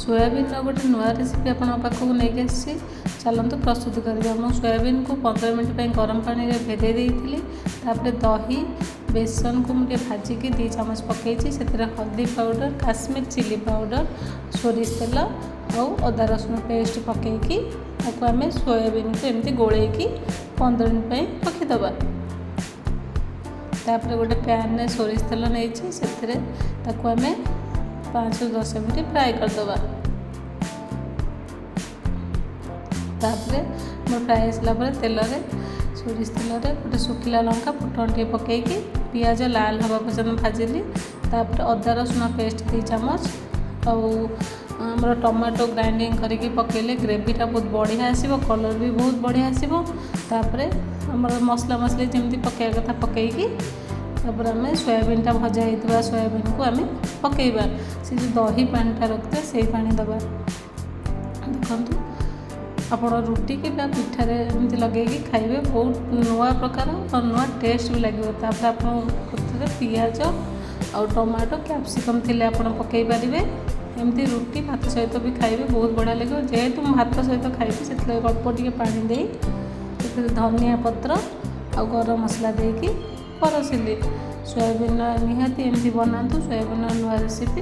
Soybean गोटे नुआ recipe आपण पाखक नहीं आसी चलतु प्रस्तुत करवा। मुझे सोयाबीन को 15 मिनट गरम पानी में भेदे देती। दही बेसन को मुझे भाजिकी 2 चम्मच पकई से हल्दी पाउडर काश्मीर चिली पाउडर सोरिष तेल और अदा रसुण पेस्ट पकईकी आम सोयाबीन को एमती गोलैकी 15 मिनट रखीदबा। तापर गोटे पैन में सोरिष तेल नहीं से आम 5 से 10 मिनट फ्राए करदे। तापर मोर फ्राए होगा तेल सोरिष तेल गोटे सुखिला लंका फुटन टे पकईकी पियाज लाल हवा पर्यटन भाजिली। तापर अदा रसुण पेस्ट 2 चम्मच और टमाटो ग्राइंडिंग करके पकेले ग्रेवीटा बहुत बढ़िया आसो, कलर भी बहुत बढ़िया आसो। तापर आमर मसला मसली जमी पकड़ा कथा पकईकी तापर आम सोयाबीन टा भजा होता सोयाबीन को आम पकईबा। से जो दही पानीटा रखते से पानी दबा। देखु आपण रुटी कि पिठारे एमती लगे खाइबे बहुत नुआ प्रकार और नुआ टेस्ट भी लगे। तापर आप पियाज और टमाटो कैप्सिकम थिले आपण पकई पारे एमती रुटी भात सहित भी खाइबे बहुत बढ़िया लगे। जेहेतु भात सहित खाइबे से अल्प टिके पानी दे धनिया पत्र और गरम मसला देकी परसिली। सोयाबीन निहाती एमती बनातु सोयाबीन नुआ रेसिपी।